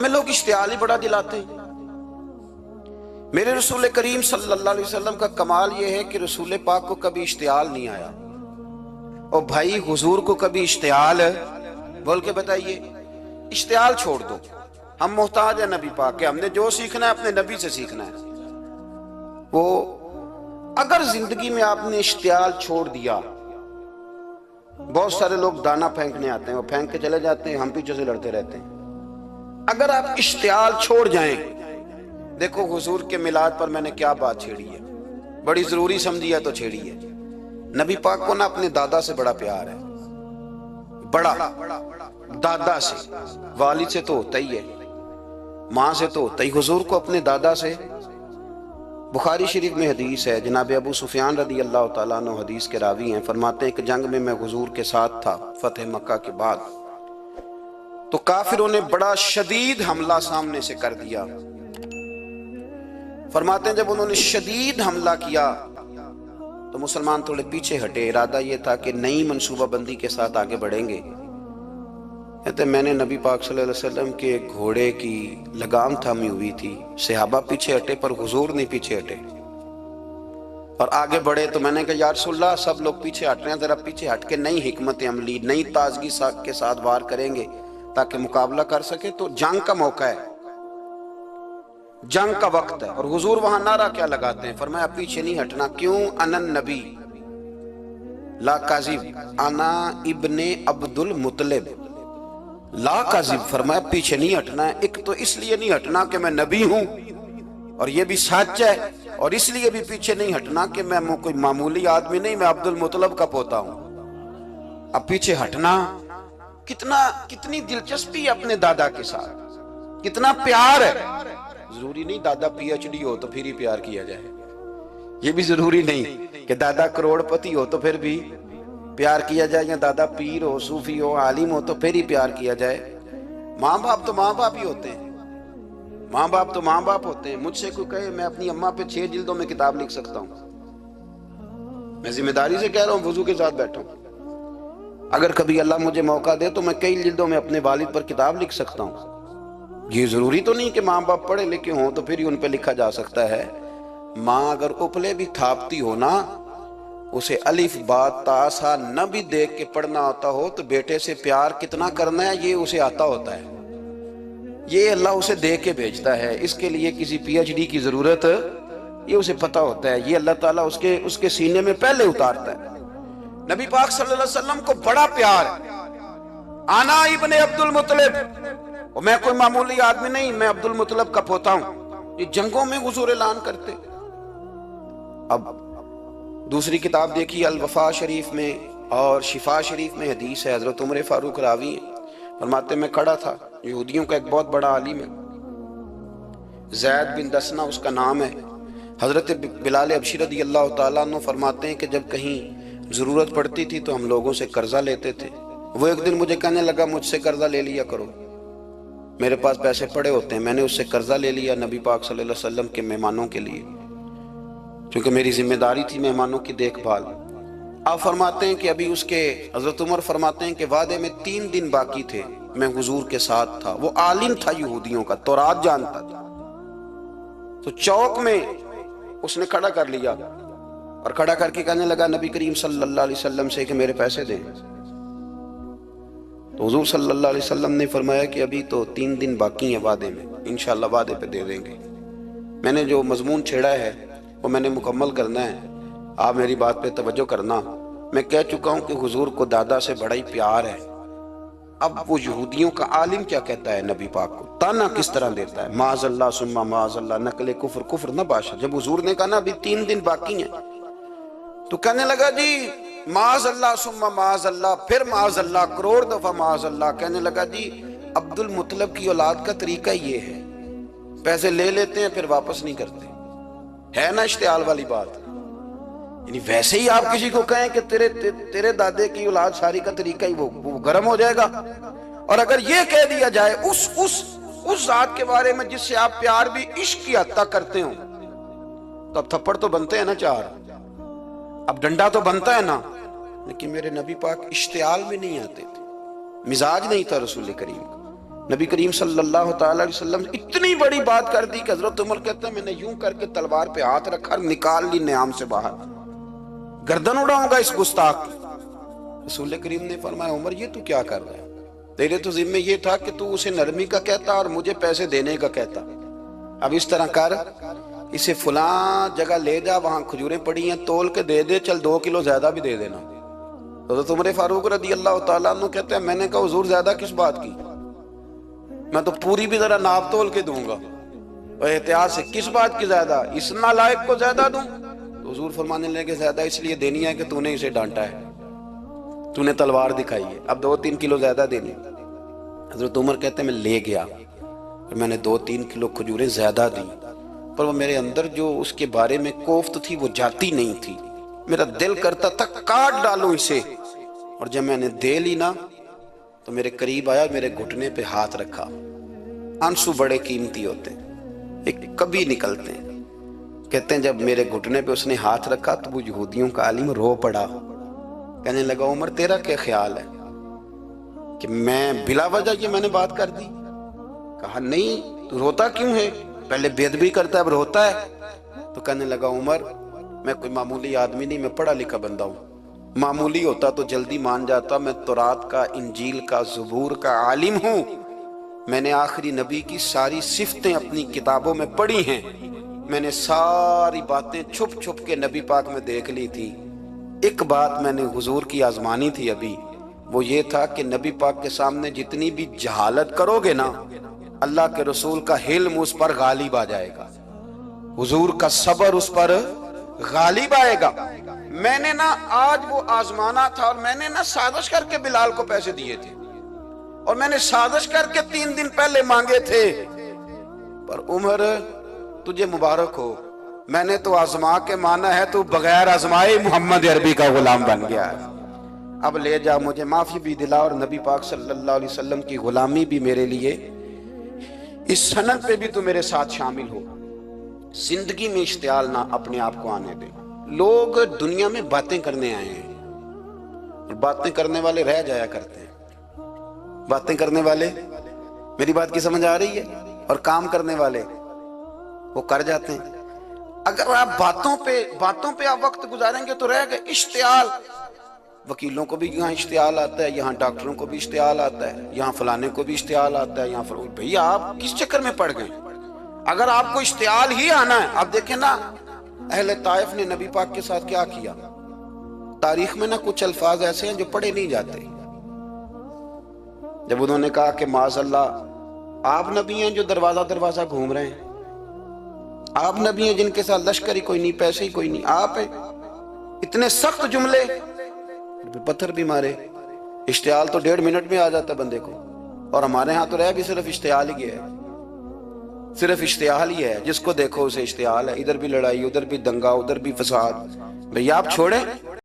میں لوگ اشتعال ہی بڑا دلاتے ہیں۔ میرے رسول کریم صلی اللہ علیہ وسلم کا کمال یہ ہے کہ رسول پاک کو کبھی اشتعال نہیں آیا، اور بھائی حضور کو کبھی اشتعال بول کے بتائیے۔ اشتعال چھوڑ دو، ہم محتاج ہیں نبی پاک کے، ہم نے جو سیکھنا ہے اپنے نبی سے سیکھنا ہے۔ وہ اگر زندگی میں آپ نے اشتعال چھوڑ دیا، بہت سارے لوگ دانا پھینکنے آتے ہیں، وہ پھینک کے چلے جاتے ہیں، ہم پیچھے سے لڑتے رہتے ہیں۔ اگر آپ اشتعال چھوڑ جائیں، دیکھو حضور کے میلاد پر میں نے کیا بات چھیڑی ہے، بڑی ضروری سمجھی ہے تو چھیڑی ہے۔ نبی پاک کو نا اپنے دادا سے بڑا پیار ہے، بڑا دادا سے، والد سے تو ہوتا ہی ہے، ماں سے تو ہوتا ہی، حضور کو اپنے دادا سے۔ بخاری شریف میں حدیث ہے، جناب ابو سفیان رضی اللہ تعالیٰ عنہ حدیث کے راوی ہیں، فرماتے ہیں کہ جنگ میں حضور کے ساتھ تھا فتح مکہ کے بعد، تو کافروں نے بڑا شدید حملہ سامنے سے کر دیا۔ فرماتے ہیں جب انہوں نے شدید حملہ کیا تو مسلمان تھوڑے پیچھے ہٹے، ارادہ یہ تھا کہ نئی منصوبہ بندی کے ساتھ آگے بڑھیں گے۔ کہتے میں نے نبی پاک صلی اللہ علیہ وسلم کے گھوڑے کی لگام تھامی ہوئی تھی، صحابہ پیچھے ہٹے پر حضور نہیں پیچھے ہٹے اور آگے بڑھے، تو میں نے کہا یا رسول اللہ سب لوگ پیچھے ہٹ رہے ہیں، ذرا پیچھے ہٹ کے نئی حکمت عملی، نئی تازگی کے ساتھ وار کریں گے تاکہ مقابلہ کر سکے، تو جنگ کا موقع ہے، جنگ کا وقت ہے۔ اور حضور وہاں نعرہ کیا لگاتے ہیں؟ فرمایا پیچھے نہیں ہٹنا، کیوں؟ انا النبی لا کاذب، انا ابن عبد المطلب لا کاذب، فرمایا پیچھے نہیں ہٹنا ہے۔ ایک تو اس لیے نہیں ہٹنا کہ میں نبی ہوں اور یہ بھی سچ ہے، اور اس لیے بھی پیچھے نہیں ہٹنا کہ میں کوئی معمولی آدمی نہیں، میں عبد المطلب کا پوتا ہوں۔ اب پیچھے ہٹنا، کتنی دلچسپی ہے اپنے دادا کے ساتھ، کتنا پیار ہے۔ ضروری نہیں دادا پی ایچ ڈی ہو تو پھر ہی پیار کیا جائے، یہ بھی ضروری نہیں کہ دادا کروڑ پتی ہو تو پھر بھی پیار کیا جائے، یا دادا پیر ہو، صوفی ہو، عالم ہو تو پھر ہی پیار کیا جائے۔ ماں باپ تو ماں باپ ہی ہوتے ہیں، ماں باپ تو ماں باپ ہوتے ہیں۔ مجھ سے کوئی کہے میں اپنی اماں پہ 6 جلدوں میں کتاب لکھ سکتا ہوں، میں ذمہ داری سے کہہ رہا ہوں، وضو کے ساتھ بیٹھا ہوں۔ اگر کبھی اللہ مجھے موقع دے تو میں کئی جلدوں میں اپنے والد پر کتاب لکھ سکتا ہوں۔ یہ ضروری تو نہیں کہ ماں باپ پڑھے لکھے ہوں تو پھر ہی ان پہ لکھا جا سکتا ہے۔ ماں اگر اپلے بھی تھاپتی ہو نا، اسے الف با تا سا نہ بھی دیکھ کے پڑھنا آتا ہو تو بیٹے سے پیار کتنا کرنا ہے یہ اسے آتا ہوتا ہے، یہ اللہ اسے دیکھ کے بھیجتا ہے، اس کے لیے کسی پی ایچ ڈی کی ضرورت یہ اسے پتا ہوتا ہے، یہ اللہ تعالیٰ اس کے سینے میں پہلے اتارتا ہے۔ نبی پاک صلی اللہ علیہ وسلم کو بڑا پیار ہے۔ آنا ابن عبد المطلب، اور میں کوئی معمولی آدمی نہیں، میں عبد المطلب کا پوتا ہوں۔ یہ جنگوں میں حضور اعلان کرتے۔ اب دوسری کتاب دیکھی الوفا شریف میں اور شفا شریف میں حدیث ہے، حضرت عمر فاروق راوی ہیں، فرماتے میں کھڑا تھا، یہودیوں کا ایک بہت بڑا عالم ہے، زید بن دسنا اس کا نام ہے، حضرت بلال حبشی رضی اللہ تعالیٰ عنہ فرماتے ہیں کہ جب کہیں ضرورت پڑتی تھی تو ہم لوگوں سے قرضہ لیتے تھے۔ وہ ایک دن مجھے کہنے لگا مجھ سے قرضہ لے لیا کرو، میرے پاس پیسے پڑے ہوتے ہیں۔ میں نے اس سے قرضہ لے لیا نبی پاک صلی اللہ علیہ وسلم کے مہمانوں کے لیے، کیونکہ میری ذمہ داری تھی مہمانوں کی دیکھ بھال۔ آپ فرماتے ہیں کہ ابھی اس کے حضرت عمر فرماتے ہیں کہ وعدے میں 3 دن باقی تھے، میں حضور کے ساتھ تھا، وہ عالم تھا یہودیوں کا، تورات جانتا تھا، تو چوک میں اس نے کھڑا کر لیا اور کھڑا کر کے کہنے لگا نبی کریم صلی اللہ علیہ وسلم سے کہ میرے پیسے دیں۔ تو حضور صلی اللہ علیہ وسلم نے فرمایا کہ ابھی تو 3 دن باقی ہیں وعدے میں، انشاءاللہ وعدے پہ دے دیں گے۔ میں نے جو مضمون چھیڑا ہے وہ میں نے مکمل کرنا ہے، آپ میری بات پہ توجہ کرنا۔ میں کہہ چکا ہوں کہ حضور کو دادا سے بڑا ہی پیار ہے۔ اب وہ یہودیوں کا عالم کیا کہتا ہے نبی پاک کو، تانا کس طرح دیتا ہے، معاذ اللہ ثم معاذ اللہ، نقل کفر کفر نہ باشا۔ جب حضور نے کہا نا ابھی 3 دن باقی ہیں تو کہنے لگا جی معاذ اللہ ثم معاذ اللہ، پھر معاذ اللہ، کروڑ دفعہ معاذ اللہ۔ کہنے لگا جی عبد المطلب کی اولاد کا طریقہ یہ ہے، پیسے لے لیتے ہیں پھر واپس نہیں کرتے، ہے نا اشتعال والی بات۔ یعنی ویسے ہی آپ کسی کو کہیں کہ تیرے دادے کی اولاد ساری کا طریقہ ہی وہ گرم ہو جائے گا۔ اور اگر یہ کہہ دیا جائے اس ذات کے بارے میں جس سے آپ پیار بھی عشق کی حد تک کرتے ہوں، تو اب تھپڑ تو بنتے ہیں نا 4، اب ڈنڈا تو بنتا ہے نا۔ لیکن میرے نبی پاک اشتعال میں نہیں آتے تھے، مزاج نہیں تھا رسول کریم کا۔ نبی کریم صلی اللہ تعالی علیہ وسلم اتنی بڑی بات کر دی کہ حضرت عمر کہتے ہیں میں نے یوں کر کے تلوار پہ ہاتھ رکھا اور نکال لی نیام سے باہر، گردن اڑاؤں گا اس گستاخ کی۔ رسول کریم نے فرمایا عمر یہ تو کیا کر رہا ہے؟ تیرے تو ذمہ یہ تھا کہ تو اسے نرمی کا کہتا اور مجھے پیسے دینے کا کہتا۔ اب اس طرح کر، اسے فلاں جگہ لے جا، وہاں کھجوریں پڑی ہیں تول کے دے دے، چل 2 کلو زیادہ بھی دے دینا۔ حضرت عمر فاروق رضی اللہ تعالیٰ عنہ کہتے ہیں میں نے کہا حضور زیادہ کس بات کی، میں تو پوری بھی ذرا ناپ تول کے دوں گا، اور احتیاط سے کس بات کی زیادہ، اس نالائق کو زیادہ دوں؟ تو حضور فرمانے لگے زیادہ اس لیے دینی ہے کہ تو نے اسے ڈانٹا ہے، تو نے تلوار دکھائی ہے، اب 2-3 کلو زیادہ دینی۔ حضرت عمر کہتے ہیں میں لے گیا، میں نے 2-3 کلو کھجوریں زیادہ دی، پر وہ میرے اندر جو اس کے بارے میں کوفت تھی وہ جاتی نہیں تھی، میرا دل کرتا تھا کاٹ ڈالوں اسے، اور جب میں نے دے لی نا تو میرے قریب آیا، میرے گھٹنے پہ ہاتھ رکھا۔ آنسو بڑے قیمتی ہوتے ہیں، ایک کبھی نکلتے ہیں۔ کہتے ہیں جب میرے گھٹنے پہ اس نے ہاتھ رکھا تو وہ یہودیوں کا عالم رو پڑا، کہنے لگا عمر تیرا کیا خیال ہے کہ میں بلا وجہ یہ میں نے بات کر دی؟ کہا نہیں، تو روتا کیوں ہے؟ پہلے بے ادبی کرتا ہے اب روتا ہے۔ تو کہنے لگا عمر میں کوئی معمولی آدمی نہیں، میں پڑھا لکھا بندہ ہوں، معمولی ہوتا تو جلدی مان جاتا، میں تورات کا، انجیل کا، زبور کا عالم ہوں، میں نے آخری نبی کی ساری صفتیں اپنی کتابوں میں پڑھی ہیں، میں نے ساری باتیں چھپ چھپ کے نبی پاک میں دیکھ لی تھی۔ ایک بات میں نے حضور کی آزمانی تھی ابھی، وہ یہ تھا کہ نبی پاک کے سامنے جتنی بھی جہالت کرو گے نا، اللہ کے رسول کا حلم اس پر غالب آ جائے گا، حضور کا صبر اس پر غالب آئے گا۔ میں نے نا آج وہ آزمانا تھا، اور میں نے نا سازش کر کے بلال کو پیسے دیے تھے، اور میں نے سازش کر کے 3 دن پہلے مانگے تھے، پر عمر تجھے مبارک ہو، میں نے تو آزما کے مانا ہے، تو بغیر آزمائے محمد عربی کا غلام بن گیا ہے، اب لے جا مجھے معافی بھی دلا، اور نبی پاک صلی اللہ علیہ وسلم کی غلامی بھی میرے لیے، اس سند پہ بھی تو میرے ساتھ شامل ہو۔ زندگی میں اشتعال نہ اپنے آپ کو آنے دے۔ لوگ دنیا میں باتیں کرنے آئے ہیں، اور باتیں کرنے والے رہ جایا کرتے ہیں، باتیں کرنے والے، میری بات کی سمجھ آ رہی ہے، اور کام کرنے والے وہ کر جاتے ہیں۔ اگر آپ باتوں پہ آپ وقت گزاریں گے تو رہ گئے۔ اشتعال، وکیلوں کو بھی یہاں اشتعال آتا ہے، یہاں ڈاکٹروں کو بھی اشتعال آتا ہے، یہاں فلانے کو بھی اشتعال آتا ہے، یہاں بھئی آپ کس چکر میں پڑ گئے؟ اگر آپ کو اشتعال ہی آنا ہے، آپ دیکھیں نا اہل طائف نے نبی پاک کے ساتھ کیا کیا۔ تاریخ میں نا کچھ الفاظ ایسے ہیں جو پڑھے نہیں جاتے۔ جب انہوں نے کہا کہ معاذ اللہ آپ نبی ہیں جو دروازہ دروازہ گھوم رہے ہیں، آپ نبی ہیں جن کے ساتھ لشکر ہی کوئی نہیں، پیسے ہی کوئی نہیں، آپ ہیں، اتنے سخت جملے، پتھر بھی مارے۔ اشتعال تو 1.5 منٹ میں آ جاتا بندے کو، اور ہمارے ہاں تو رہ بھی صرف اشتعال ہی ہے، صرف اشتعال ہی ہے، جس کو دیکھو اسے اشتعال ہے، ادھر بھی لڑائی، ادھر بھی دنگا، ادھر بھی فساد۔ بھئی آپ چھوڑیں۔